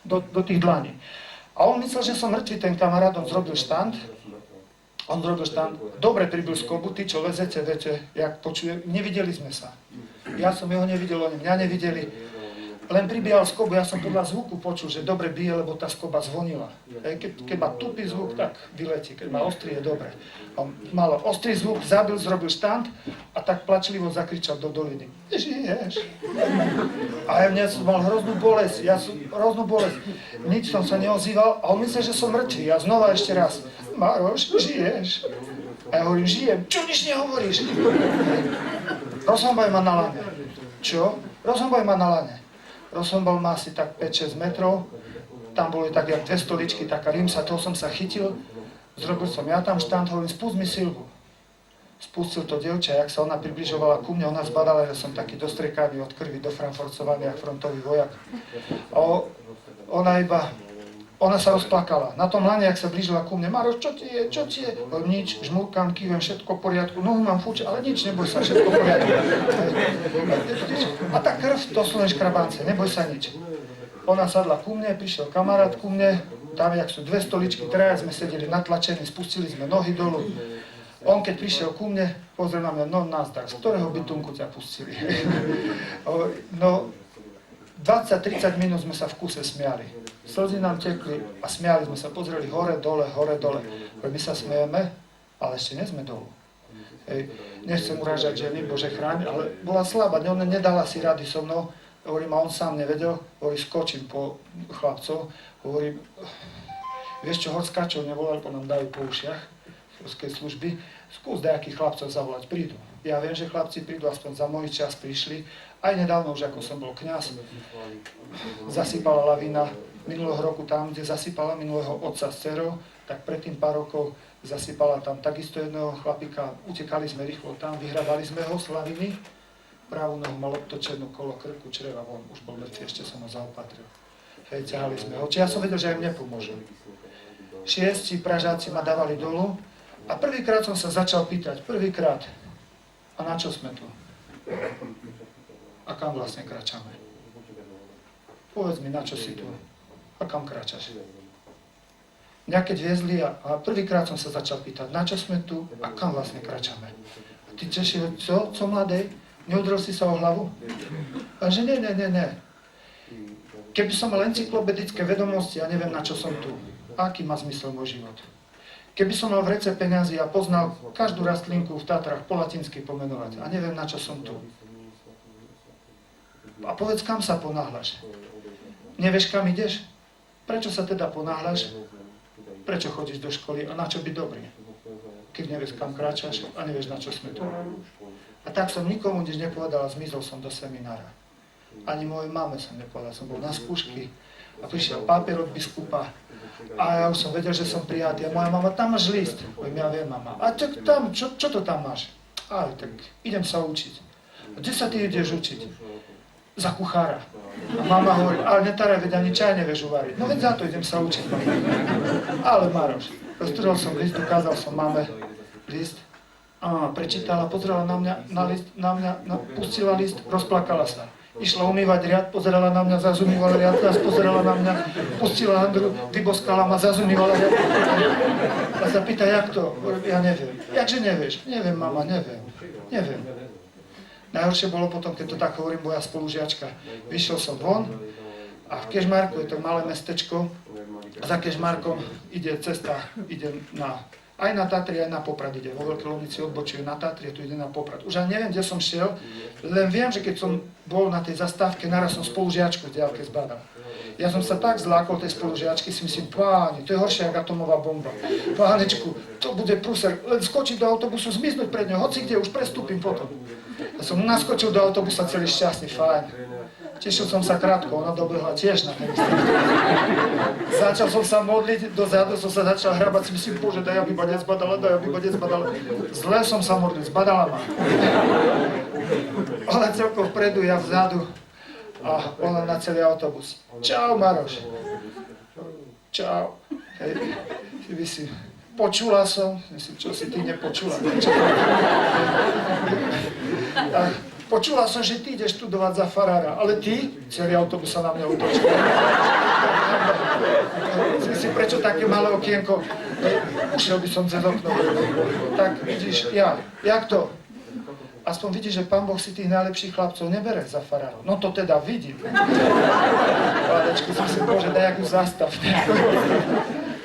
do tých dlaní. A on myslel, že som mŕtvy, ten kamarát, on zrobil štand. Dobre pribil skobu, tí, čo lezete, viete, jak počuje, nevideli sme sa. Ja som jeho nevidel, oni mňa nevideli. Len pribíjal skobu, ja som podľa zvuku počul, že dobre bije, lebo tá skoba zvonila. Keď má tupý zvuk, tak vyletí, keď má ostrý, je dobre. On mal ostrý zvuk, zabil, zrobil štand a tak plačlivo zakričal do doliny. Žiješ? A ja mne som mal hroznú bolesť, nič som sa neozýval a on myslel, že som mŕtvý. A znova ešte raz, Maroš, žiješ? A ja hovorím, žijem. Čo nič nehovoríš? Rozhombaj ma na lane. Čo? Rozhombaj ma na lane. Rozhombal ma asi tak 5-6 metrov, tam boli tak jak 2 stoličky, taká rímsa, toho som sa chytil, zrobil som ja tam štand, hovorím, spust mi Silvu. Spustil to dievča, jak sa ona približovala ku mne, ona zbadala, že som taký dostriekaný od krvi, dofranforcovaný, jak frontový vojak. A ona sa rozplakala. Na tom lane, jak sa blížila ku mne, Maroš, čo ti je? Nič, žmurkám, kývem, všetko v poriadku, nohu mám fúč, ale nič, neboj sa, všetko v poriadku. A tá krv, to sú len škrabánce, neboj sa nič. Ona sadla ku mne, prišiel kamarát ku mne, tam, jak sú 2 stoličky, traja sme sedeli natlačení, spustili sme nohy dolu. On, keď prišiel ku mne, pozrel na mňa, no nazdar, z ktorého bytunku ťa pustili? No, 20-30 minút sme sa v kuse smiali. Slzy nám tekli a smiali sme sa, pozreli hore, dole. My sa smejeme, ale ešte nie sme dolu. Nechcem urážať ženy, Bože chráň, ale bola slabá, ona nedala si rady so mnou. Hovorím, a on sám nevedel, skočím po chlapcov, hovorím, vieš čo, horskáčov nevolal, lebo nám dajú po ušiach, horskej služby, skús nejakých chlapcov zavolať, prídu. Ja viem, že chlapci prídu, aspoň za môj čas prišli, aj nedávno už, ako som bol kňaz, zasypala lavína minulého roku tam, kde zasypala minulého otca s dcerou, tak predtým pár rokov zasypala tam takisto jedného chlapíka, utekali sme rýchlo tam, vyhrabali sme ho z laviny, pravú nohu mal obtočenú kolo krku, čreva von, už bol mŕtvy, ešte som ho zaopatril. Hej, ťahali sme ho, či ja som vedel, že aj mne pomôže. 6 Pražáci ma dávali dolu a prvýkrát som sa začal pýtať, a na čo sme tu? A kam vlastne kráčame? Povedz mi, na čo si tu? A kam kráčaš? Mňa keď viezli a prvýkrát som sa začal pýtať, na čo sme tu a kam vlastne kráčame? A ty Češi, co mladej? Neudrel si sa o hlavu? A že nie. Keby som mal encyklopedické vedomosti, ja neviem, na čo som tu. Aký má zmysel môj život? Keby som mal v rece peňazí a poznal každú rastlinku v Tatrách po latinsky pomenovať a neviem, na čo som tu. A povedz, kam sa ponáhľaš? Nevieš, kam ideš? Prečo sa teda ponáhľaš? Prečo chodíš do školy a na čo byť dobrý? Keď nevieš, kam kráčaš a nevieš, na čo sme tu. A tak som nikomu nič nepovedal a zmizol som do seminára. Ani mojej mame som nepovedal, som bol na skúšky a prišiel papier od biskupa a ja už som vedel, že som prijatý. A moja mama, tam máš list. Ja viem, mama. A tak tam, čo to tam máš? Aj, tak idem sa učiť. A kde sa ty ideš učiť? Za kuchára. A mama hovorí, ale netaraj, veď ani čaj nevieš uvariť. No veď za to idem sa učiť. Ale Maroš, roztrhol som list, ukázal som mame list. A mama prečítala, pozerala na mňa, pustila list, rozplakala sa. Išla umývať riad, pozerala na mňa, zase umývala riad, zase pozerala na mňa, pustila handru, vyboskala ma, zase umývala riad. A sa pýta, jak to? Ja neviem. Jakže nevieš? Neviem, mama, neviem. Najhoršie bolo potom, keď to tak hovorím, moja spolužiačka. Vyšiel som von a v Kežmarku je to malé mestečko. Za Kežmarkom ide cesta, aj na Tatry, aj na Poprad ide. Vo Veľkej Lomnici odbočuje na Tatry, tu ide na Poprad. Už ani neviem, kde som šiel, len viem, že keď som bol na tej zastávke, naraz som spolužiačku v diaľke zbadal. Ja som sa tak zlákol tej spolužiačky, si myslím, páni, to je horšie ako atomová bomba. Pánečku, to bude prúser, len skočiť do autobusu, zmiznúť pred ňou, hoci kde, už prestúpim potom. Ja som naskočil do autobusa celý šťastný, fajn. Tešil som sa krátko, ona dobehla tiež na ten stranu. Začal som sa modliť, dozadu som sa začal hrabať, si myslím, Bože, daj, aby ma nezbadala. Zle som sa modlil, zbadala ma. Ona celkom vpredu, ja vzadu a ona na celý autobus. Čau, Maroš. Čau. Hej, myslím, počula som, myslím, čo si ty nepočula. Počula som, že ty ideš študovať za farára, ale ty, celý autobus sa na mňa utočil. prečo také malé okienko? Ušiel by som cez okno. Tak vidíš, jak to? Aspoň vidíš, že Pán Boh si tých najlepších chlapcov nebere za farárov. No to teda vidím. Hladečku som si Bože, daj jakú zastav.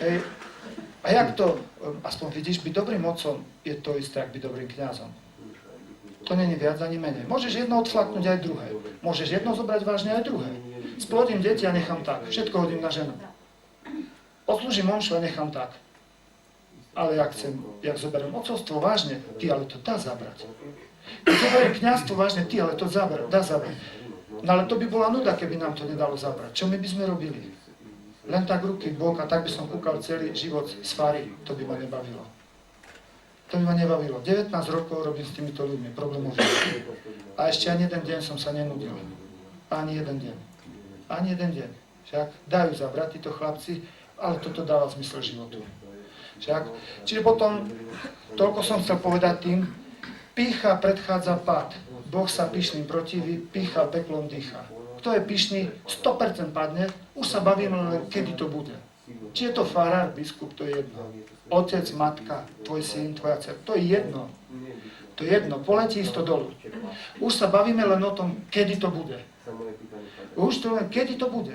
Hej. A jak to? Aspoň vidíš, byť dobrým otcom je to isté, ak byť dobrým kňazom. To není viac ani menej. Môžeš jedno odflaknúť aj druhé. Môžeš jedno zobrať vážne aj druhé. Splodím deti a nechám tak. Všetko hodím na ženu. Odslúžim omšu a nechám tak. Ale jak zoberiem otcovstvo vážne, ty ale to dá zabrať. Keď zoberiem kňazstvo vážne, ty ale to dá zabrať. No ale to by bola nuda, keby nám to nedalo zabrať. Čo my by sme robili? Len tak ruky v bok a tak by som kúkal celý život z fary. To by ma nebavilo. To by ma nebavilo. 19 rokov robím s týmito ľuďmi, problémovými. A ešte ani jeden deň som sa nenudil. Ani jeden deň. Ani jeden deň. Však dajú zabrať títo chlapci, ale toto dáva zmysel životu. Však. Čiže potom, toľko som chcel povedať tým, pýcha predchádza pád. Boh sa pyšným protiví, pýcha peklom dýcha. Kto je pyšný, 100% padne, už sa bavíme len, kedy to bude. Či je to farár, biskup, to je jedno. Otec, matka, tvoj syn, tvoja dcera, to je jedno. To je jedno, poletí isto dolu. Už sa bavíme len o tom, kedy to bude. Už to len, kedy to bude.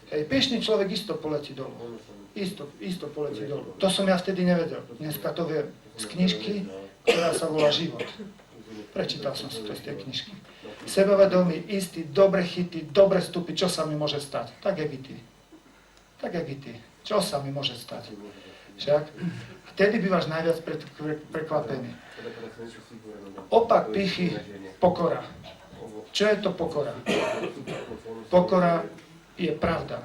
Hej, pyšný človek isto poletí dolu. Isto poletí dolu. To som ja vtedy nevedel. Dneska to viem. Z knižky, ktorá sa volá Život. Prečítal som si to z tej knižky. Sebavedomý, istý, dobre chyty, dobre vstupy, čo sa mi môže stať? Tak jak i ty. Tak jak i ty. Čo sa mi môže stať? Však? Vtedy bývaš najviac prekvapený. Opak pýchy, pokora. Čo je to pokora? Pokora je pravda.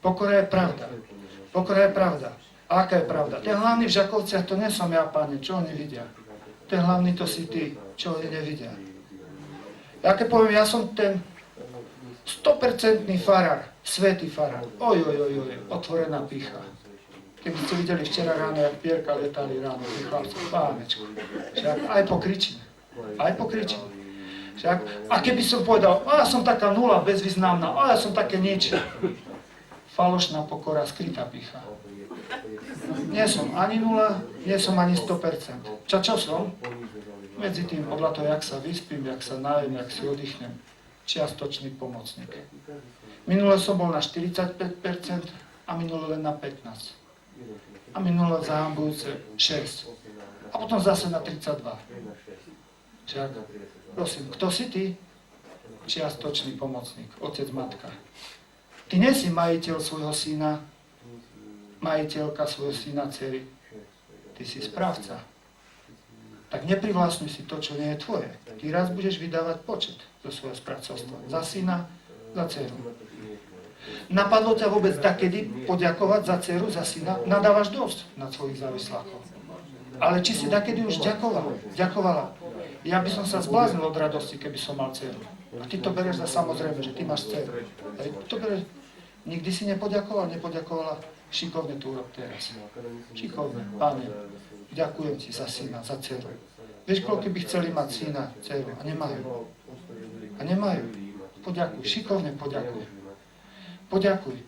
Pokora je pravda. Pokora je pravda. A aká je pravda? Ten hlavný v Žakovciach, to nie som ja, Pane, čo oni vidia? Ten hlavný to si ty, čo oni nevidia. Ja keď poviem, ja som ten 100% farár, svätý farár. Oj, otvorená pýcha. Keby ste videli včera ráno, jak Pierka letali ráno, tí chlapci, Pánečku. Však aj pokričím. Aj pokričím. Však, a keby som povedal, ja som taká nula, bezvýznamná, ja som také nič. Falošná pokora, skrytá pýcha. Nie som ani nula, nie som ani 100%. Čo som? Medzi tým, podľa toho, jak sa vyspím, jak sa najem, jak si oddychnem. Čiastočný pomocník. Minule som bol na 45% a minule len na 15%. A minule zahambujúce 6%. A potom zase na 32%. Však, prosím, kto si ty? Čiastočný pomocník, otec, matka. Ty nie si majiteľ svojho syna, majiteľka svojho syna, dcery. Ty si správca. Tak neprivlastňuj si to, čo nie je tvoje. Ty raz budeš vydávať počet zo svojho správcovstva. Za syna, za dceru. Napadlo ťa vôbec dakedy poďakovať za dceru, za syna? Nadávaš dosť na svojich závislákov. Ale či si dakedy už ďakovala? Ja by som sa zbláznil od radosti, keby som mal dceru. A ty to bereš za samozrejme, že ty máš dceru. Nikdy si nepoďakovala? Šikovne to urob teraz. Šikovne, Pane, ďakujem ti za syna, za dceru. Vieš, koľko by chceli mať syna, dceru a nemajú. A nemajú. Poďakuj, šikovne poďakuj. Poďakuj.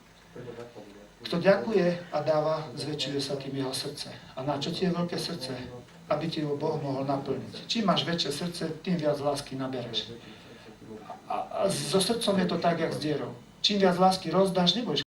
Kto ďakuje a dáva, zväčšuje sa tým jeho srdce. A na čo ti je veľké srdce? Aby ti ho Boh mohol naplniť. Čím máš väčšie srdce, tým viac lásky nabereš. A so srdcom je to tak, jak s dierou. Čím viac lásky rozdáš, nebudeš